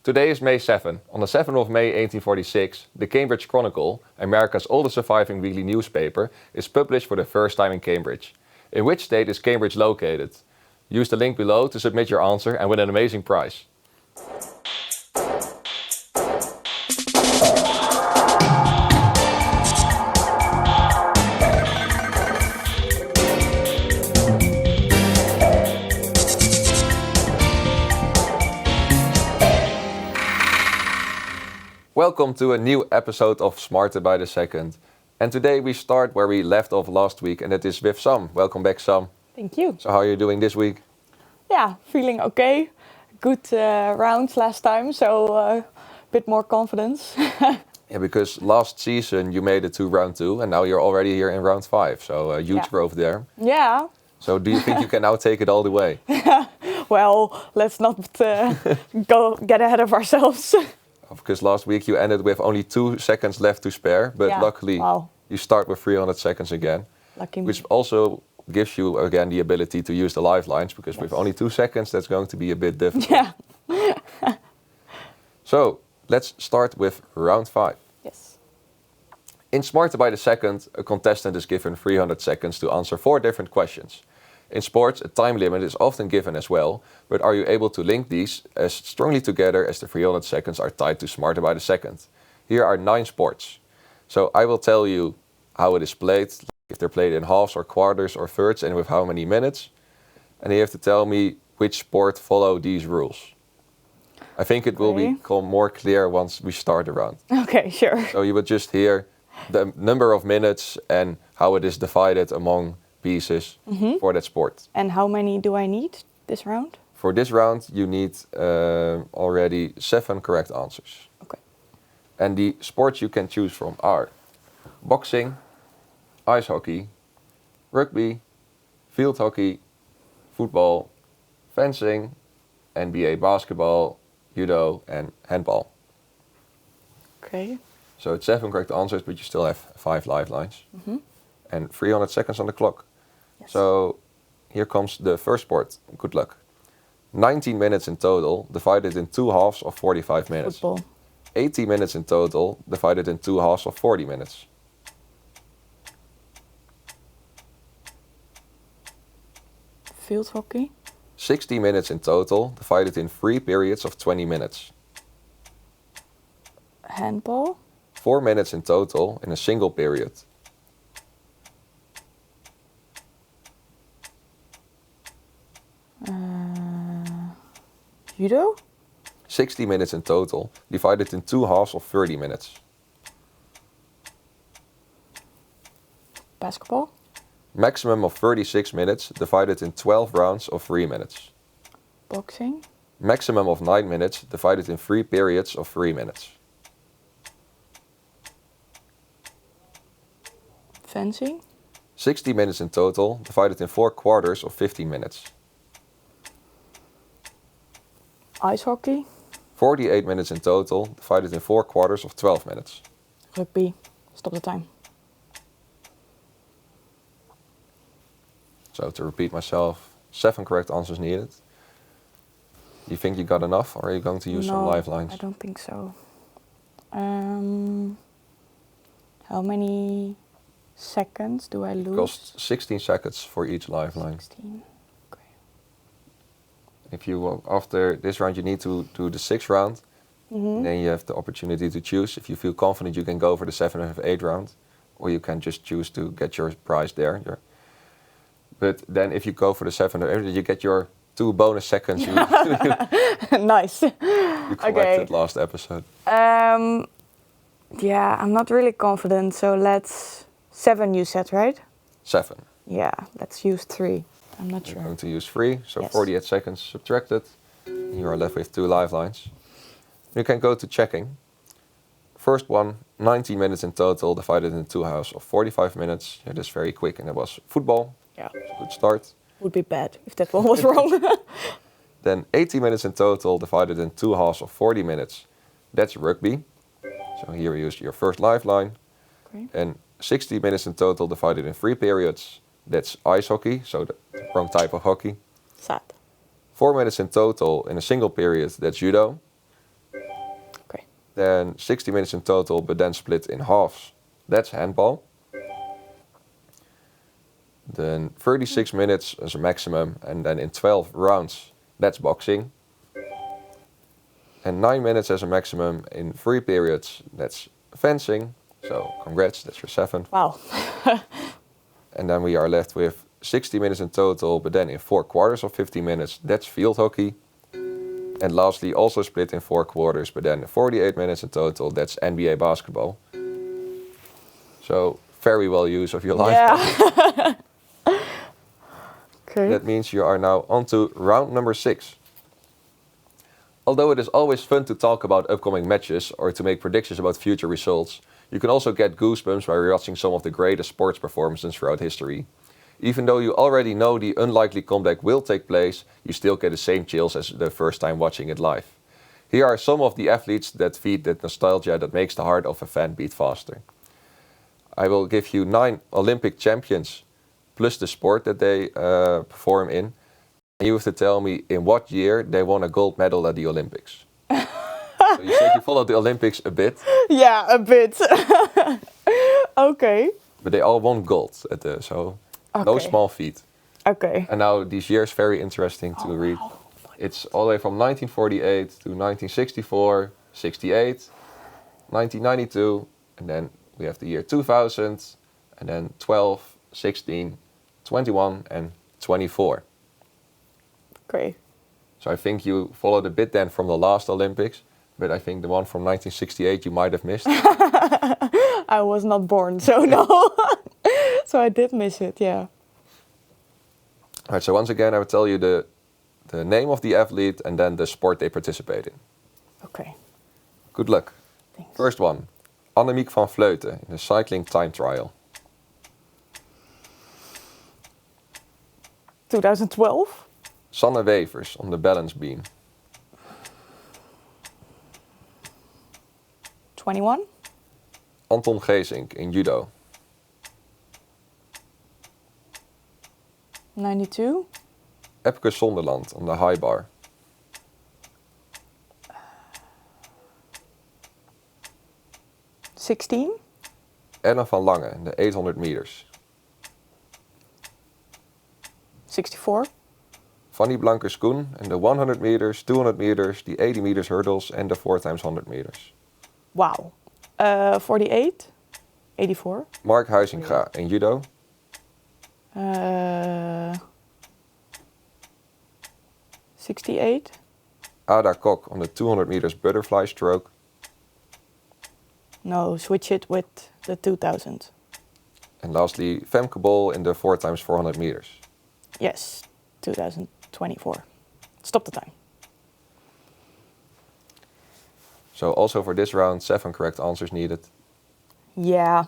Today is May 7. On the 7th of May 1846, the Cambridge Chronicle, America's oldest surviving weekly newspaper, is published for the first time in Cambridge. In which state is Cambridge located? Use the link below to submit your answer and win an amazing prize. Welcome to a new episode of Smarter by the Second. And today we start where we left off last week, and that is with Sam. Welcome back, Sam. Thank you. So how are you doing this week? Yeah, feeling okay. Good rounds last time, so a bit more confidence. Yeah, because last season you made it to round 2, and now you're already here in round 5. So a huge growth there. Yeah. So do you think you can now take it all the way? Well, let's not go get ahead of ourselves. Because last week you ended with only 2 seconds left to spare, but luckily you start with 300 seconds again. Lucky me. Which also gives you again the ability to use the lifelines, because with only 2 seconds that's going to be a bit difficult. Yeah. So let's start with round 5. Yes. In Smarter by the Second, a contestant is given 300 seconds to answer 4 different questions. In sports, a time limit is often given as well, but are you able to link these as strongly together as the 300 seconds are tied to Smarter by the Second? Here are 9 sports. So I will tell you how it is played, if they're played in halves or quarters or thirds and with how many minutes. And you have to tell me which sport follow these rules. I think it will become more clear once we start the round. Okay, sure. So you would just hear the number of minutes and how it is divided among pieces for that sport. And how many do I need this round? For this round, you need already 7 correct answers. Okay. And the sports you can choose from are boxing, ice hockey, rugby, field hockey, football, fencing, NBA basketball, judo, and handball. Okay. So it's 7 correct answers, but you still have 5 lifelines. And 300 seconds on the clock. Yes. So here comes the first sport. Good luck. 19 minutes in total, divided in 2 halves of 45 minutes. Football. 80 minutes in total, divided in 2 halves of 40 minutes. Field hockey. 60 minutes in total, divided in 3 periods of 20 minutes. Handball. 4 minutes in total in a single period. Judo. 60 minutes in total, divided in 2 halves of 30 minutes. Basketball. Maximum of 36 minutes, divided in 12 rounds of 3 minutes. Boxing. Maximum of 9 minutes, divided in 3 periods of 3 minutes. Fencing. 60 minutes in total, divided in 4 quarters of 15 minutes. Ice hockey. 48 minutes in total, divided in 4 quarters of 12 minutes. Rugby. Stop the time. So to repeat myself, 7 correct answers needed. You think you got enough, or are you going to use some lifelines? I don't think so. How many seconds do I lose? It costs 16 seconds for each lifeline. 16. Okay. If you, after this round, you need to do the 6th round, then you have the opportunity to choose. If you feel confident, you can go for the 7th or 8th round, or you can just choose to get your prize there. But then if you go for the 7th or 8th, you get your 2 bonus seconds you Nice. you collected last episode. Yeah, I'm not really confident, so let's... 7 you said, right? 7. Yeah, let's use 3. I'm not You're sure. going to use 3, so Yes. 48 seconds subtracted. You are left with 2 lifelines. You can go to checking. First one, 90 minutes in total, divided in 2 halves of 45 minutes. Yeah, that's very quick, and it was football. Yeah. Good start. Would be bad if that one was wrong. Then 80 minutes in total, divided in 2 halves of 40 minutes. That's rugby. So here you use your first lifeline. Okay. And 60 minutes in total, divided in 3 periods. That's ice hockey, so the wrong type of hockey. Sad. 4 minutes in total in a single period, that's judo. Then 60 minutes in total, but then split in halves. That's handball. Then 36 minutes as a maximum, and then in 12 rounds, that's boxing. And 9 minutes as a maximum in 3 periods, that's fencing. So congrats, that's your 7th. Wow. And then we are left with 60 minutes in total, but then in 4 quarters of 50 minutes, that's field hockey. And lastly, also split in 4 quarters, but then 48 minutes in total, that's NBA basketball. So very well use of your life. Yeah. Okay. That means you are now on to round number 6. Although it is always fun to talk about upcoming matches or to make predictions about future results, you can also get goosebumps by rewatching some of the greatest sports performances throughout history. Even though you already know the unlikely comeback will take place, you still get the same chills as the first time watching it live. Here are some of the athletes that feed that nostalgia that makes the heart of a fan beat faster. I will give you 9 Olympic champions, plus the sport that they perform in. And you have to tell me in what year they won a gold medal at the Olympics. So you said you followed the Olympics a bit. Yeah, a bit. Okay. But they all won gold at the, so no Okay. small feat. Okay. And now these years very interesting to read. Wow. It's all the way from 1948 to 1964, 68, 1992, and then we have the year 2000, and then 12, 16, 21, and 24. Okay. So I think you followed a bit then from the last Olympics, but I think the one from 1968 you might have missed. I was not born, so no. So I did miss it, yeah. All right, so once again I will tell you the name of the athlete and then the sport they participate in. Okay. Good luck. Thanks. First one, Annemiek van Vleuten in the cycling time trial. 2012. Sanne Wevers on the balance beam. 21. Anton Geesink in judo. 92. Epke Zonderland on the high bar. 16. Ellen van Lange in the 800 meters. 64. Fanny Blankers-Koen in the 100 meters, 200 meters, the 80 meters hurdles and the 4x100 meters. Wow. 48. 84. Mark Huizinga in judo. 68. Ada Kok on the 200 meters butterfly stroke. No, switch it with the 2000. And lastly, Femke Bol in the 4x400 meters. Yes, 2024. Stop the time. So also for this round, 7 correct answers needed. Yeah.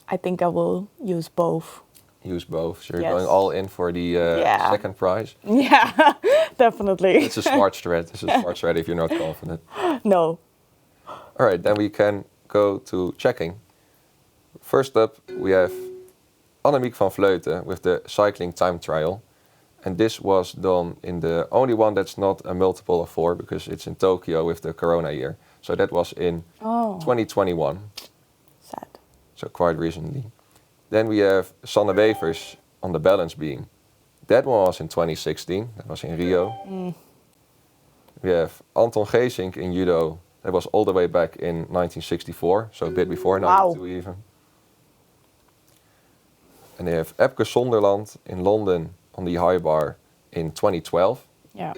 I think I will use both. Use both. So you're Yes. going all in for the Yeah. second prize. Yeah, definitely. It's a smart strat. It's a smart strat if you're not confident. No. All right, then we can go to checking. First up, we have Annemiek van Vleuten with the cycling time trial. And this was done in the only one that's not a multiple of 4 because it's in Tokyo with the corona year. So that was in 2021. Sad. So quite recently. Then we have Sanne Wevers on the balance beam. That one was in 2016. That was in Rio. We have Anton Geesink in judo. That was all the way back in 1964. So a bit before Wow. 92 even. And they have Epke Zonderland in London on the high bar in 2012. Yeah.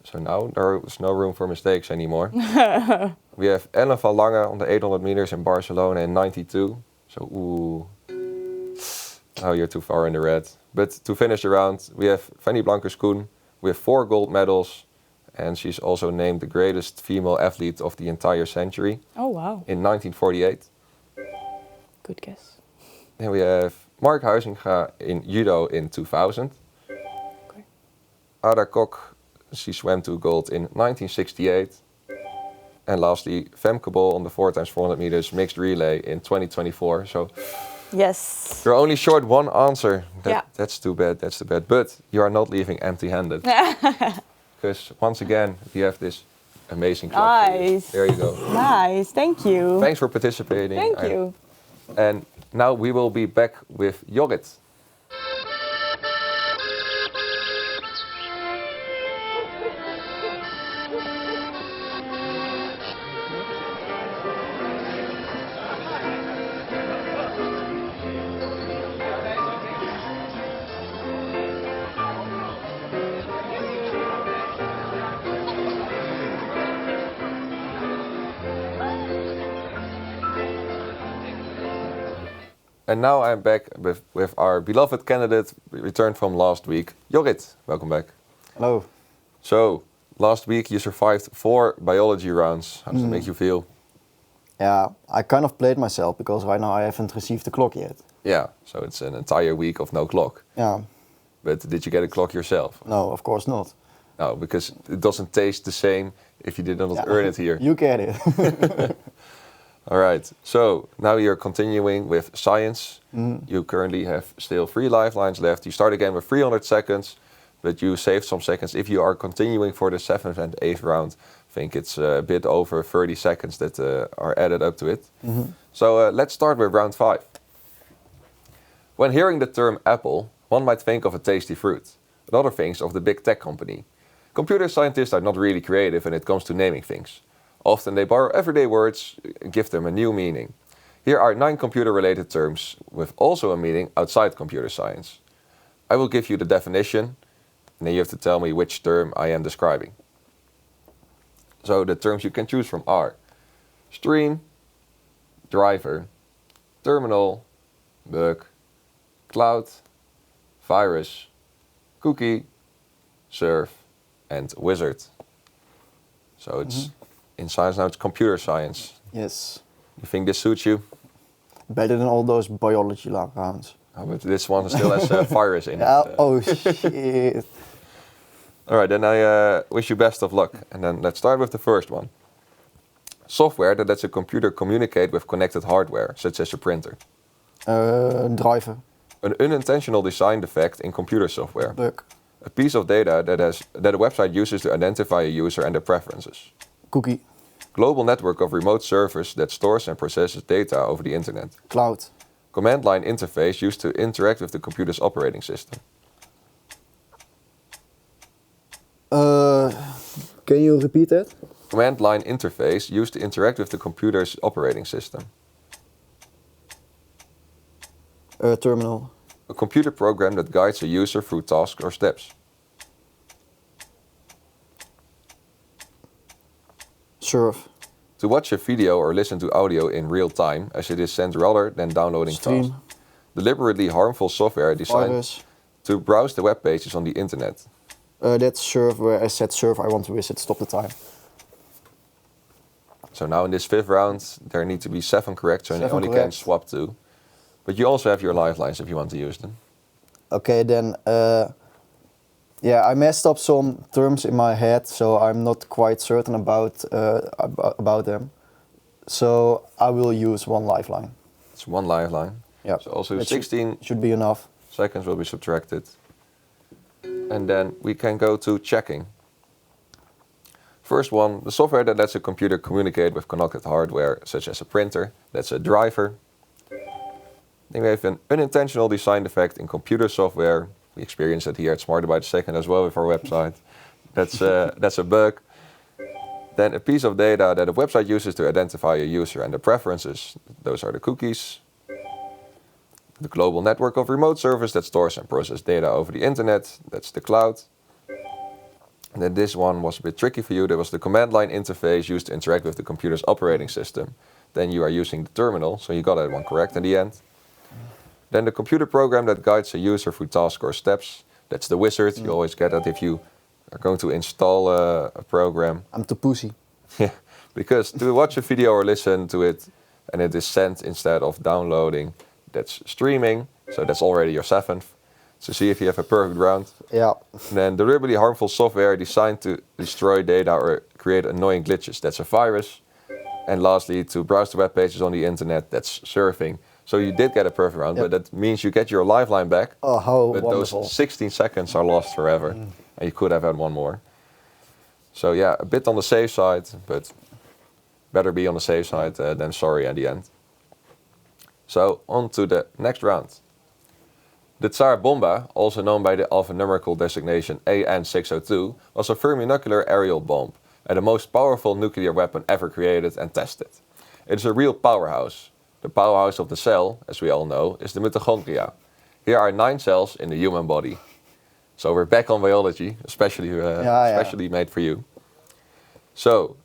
So now there is no room for mistakes anymore. We have Ellen van Lange on the 800 meters in Barcelona in 92. So, ooh. Oh, you're too far in the red. But to finish the round, we have Fanny Blankers-Koen with 4 gold medals. And she's also named the greatest female athlete of the entire century Oh, wow. in 1948. Good guess. Then we have Mark Huizinga in judo in 2000. Okay. Ada Kok, she swam to gold in 1968. And lastly, Femke Bol on the 4x400 meters mixed relay in 2024. So Yes. you're only short 1 answer. Yeah. That's too bad, that's too bad. But you are not leaving empty-handed. because once again, you have this amazing clock. Nice. There you go. Nice, thank you. Thanks for participating. Thank you. And now we will be back with Jorrit. And now I'm back with our beloved candidate returned from last week, Jorrit. Welcome back. Hello. So, last week you survived 4 biology rounds. How does it make you feel? Yeah, I kind of played myself because right now I haven't received the clock yet. Yeah, so it's an entire week of no clock. Yeah. But did you get a clock yourself? No, of course not. No, because it doesn't taste the same if you did not earn it here. You get it. All right, so now you're continuing with science. You currently have still 3 lifelines left. You start again with 300 seconds, but you save some seconds. If you are continuing for the 7th and 8th round, I think it's a bit over 30 seconds that are added up to it. So let's start with round 5. When hearing the term apple, one might think of a tasty fruit. Another thinks of the big tech company. Computer scientists are not really creative when it comes to naming things. Often they borrow everyday words and give them a new meaning. Here are 9 computer-related terms with also a meaning outside computer science. I will give you the definition, and then you have to tell me which term I am describing. So the terms you can choose from are stream, driver, terminal, bug, cloud, virus, cookie, serve, and wizard. So it's in science now, it's computer science. Yes. You think this suits you? Better than all those biology rounds. Oh, but this one still has a virus in it. Oh shit. All right, then I wish you best of luck. And then let's start with the first one. Software that lets a computer communicate with connected hardware, such as your printer. Driver. An unintentional design defect in computer software. Bug. A piece of data that a website uses to identify a user and their preferences. Cookie. Global network of remote servers that stores and processes data over the internet. Cloud. Command line interface used to interact with the computer's operating system. Can you repeat that? Command line interface used to interact with the computer's operating system. Terminal. A computer program that guides a user through tasks or steps. Serve. To watch a video or listen to audio in real time, as it is sent rather than downloading Stream. fast. Deliberately harmful software designed Virus. to browse the web pages on the internet. That's serve where I said serve, I want to visit, stop the time. So now in this 5th round, there need to be 7 correct, so you 7 only can correct. swap 2. But you also have your lifelines if you want to use them. Okay, then, yeah, I messed up some terms in my head, so I'm not quite certain about them. So I will use 1 lifeline. It's 1 lifeline. Yeah. So also That 16 should be enough. seconds will be subtracted. And then we can go to checking. First one, the software that lets a computer communicate with connected hardware, such as a printer, that's a driver. Then we have an unintentional design defect in computer software. We experience it here at Smarter by the Second as well with our website. That's a bug. Then a piece of data that a website uses to identify a user and their preferences. Those are the cookies. The global network of remote servers that stores and processes data over the internet. That's the cloud. And then this one was a bit tricky for you. There was the command line interface used to interact with the computer's operating system. Then you are using the terminal, so you got that one correct in the end. Then the computer program that guides a user through tasks or steps. That's the wizard. You always get that if you are going to install a program. I'm too pussy. Yeah, because to watch a video or listen to it and it is sent instead of downloading, that's streaming. So that's already your 7th. So see if you have a perfect round. Yeah. And then deliberately harmful software designed to destroy data or create annoying glitches. That's a virus. And lastly, to browse the web pages on the internet, that's surfing. So you did get a perfect round, Yep. but that means you get your lifeline back. Oh, how But wonderful. those 16 seconds are lost forever. And you could have had one more. So yeah, a bit on the safe side, but better be on the safe side than sorry at the end. So on to the next round. The Tsar Bomba, also known by the alphanumerical designation AN-602, was a thermonuclear aerial bomb and the most powerful nuclear weapon ever created and tested. It is a real powerhouse. The powerhouse of the cell, as we all know, is the mitochondria. Here are 9 cells in the human body. So we're back on biology, especially made for you. So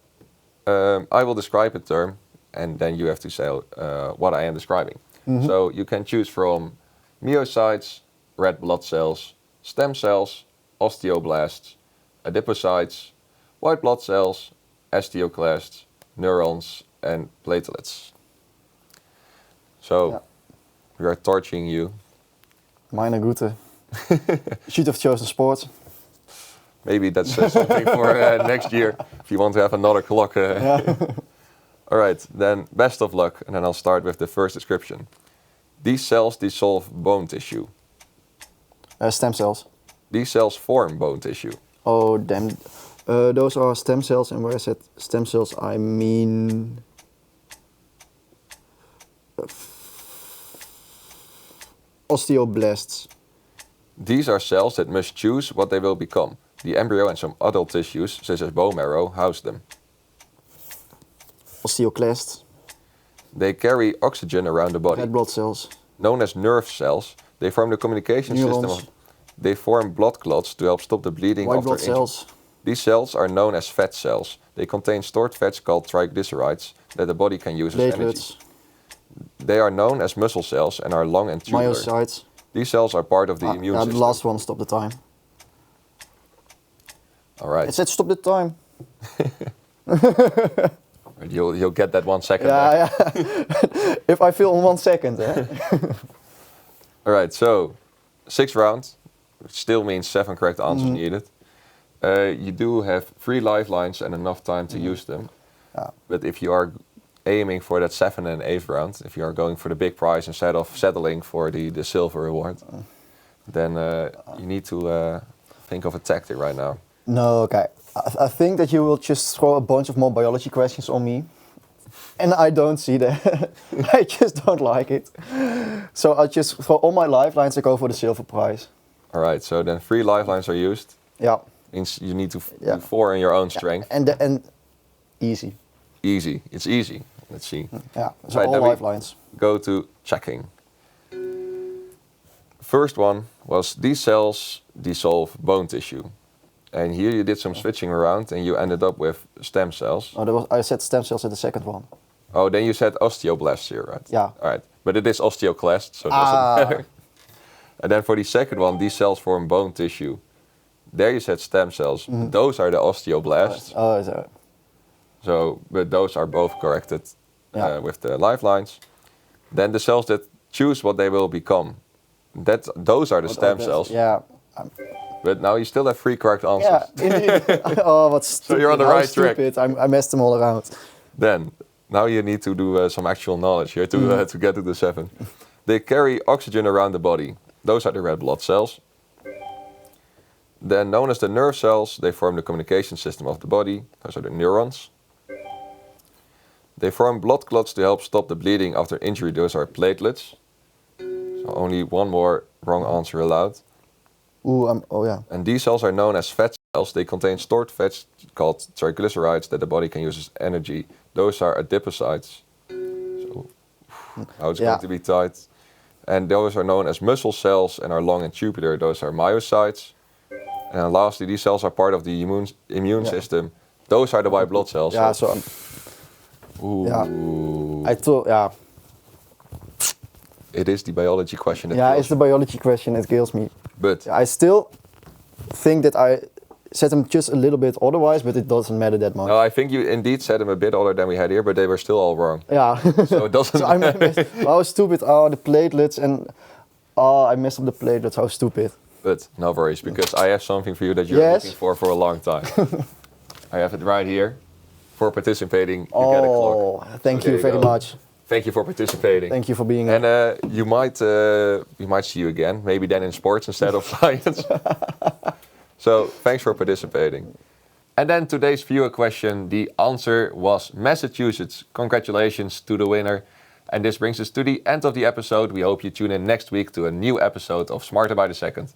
I will describe a term, and then you have to say what I am describing. So you can choose from myocytes, red blood cells, stem cells, osteoblasts, adipocytes, white blood cells, osteoclasts, neurons, and platelets. So we are torching you. Meine Güte. Should have chosen sports. Maybe that's something for next year, if you want to have another clock. All right, then best of luck, and then I'll start with the first description. These cells dissolve bone tissue. Stem cells. These cells form bone tissue. Oh, damn. Those are stem cells, and where I said stem cells, I mean... osteoblasts. These are cells that must choose what they will become. The embryo and some adult tissues, such as bone marrow, house them. Osteoclasts. They carry oxygen around the body. Red blood cells. Known as nerve cells, they form the communication Neurons. system. They form blood clots to help stop the bleeding White after blood injury. cells. These cells are known as fat cells. They contain stored fats called triglycerides that the body can use as energy. Platelets. They are known as muscle cells and are long and tubular. Myocytes. These cells are part of the immune The system. last one, stop the time. All right. It said stop the time. You'll get that 1 second. Yeah. If I feel in 1 second. All right, so 6th round, which still means 7 correct answers needed. You do have 3 lifelines and enough time to use them. But if you are aiming for that 7th and 8th round, if you are going for the big prize instead of settling for the silver reward, then you need to think of a tactic right now. No, okay. I think that you will just throw a bunch of more biology questions on me. And I don't see that. I just don't like it. So I'll just throw all my lifelines and go for the silver prize. All right, so then 3 lifelines are used. Yeah. Means you need to do 4 in your own strength. And easy. Easy. It's easy. Let's see. Yeah, so Right, all then we lifelines. Go to checking. First one was these cells dissolve bone tissue. And here you did some switching around and you ended up with stem cells. Oh, I said stem cells in the second one. Oh, then you said osteoblasts here, right? Yeah. All right, but it is osteoclast, so it doesn't matter. And then for the second one, these cells form bone tissue. There you said stem cells. Those are the osteoblasts. Oh, is that? So, but those are both corrected with the lifelines. Then the cells that choose what they will become. Those are the stem cells. Yeah. But now you still have 3 correct answers. Yeah, indeed. Oh, what stupid. So you're on the right track. I messed them all around. Then, now you need to do some actual knowledge here to get to the 7. They carry oxygen around the body. Those are the red blood cells. Then, known as the nerve cells, they form the communication system of the body. Those are the neurons. They form blood clots to help stop the bleeding after injury. Those are platelets. So only 1 more wrong answer allowed. Ooh, oh yeah. And these cells are known as fat cells. They contain stored fats called triglycerides that the body can use as energy. Those are adipocytes. So now it's going to be tight. And those are known as muscle cells and are long and tubular. Those are myocytes. And then lastly, these cells are part of the immune system. Those are the white blood cells. Yeah, so ooh. Yeah. I thought, It is the biology question that yeah, it's the biology question that kills me. But I still think that I set them just a little bit otherwise, but it doesn't matter that much. no, I think you indeed set them a bit older than we had here, but they were still all wrong. Yeah. So it doesn't So matter. how stupid are the platelets, and I messed up the platelets, how stupid. But no worries, because I have something for you that you're looking for a long time. I have it right here. For participating, you get a clock. Thank So you there very go. much. Thank you for participating. Thank you for being And here. we might see you again, maybe then in sports instead of science. So thanks for participating. And then today's viewer question, the answer was Massachusetts. Congratulations to the winner. And this brings us to the end of the episode. We hope you tune in next week to a new episode of Smarter by the Second.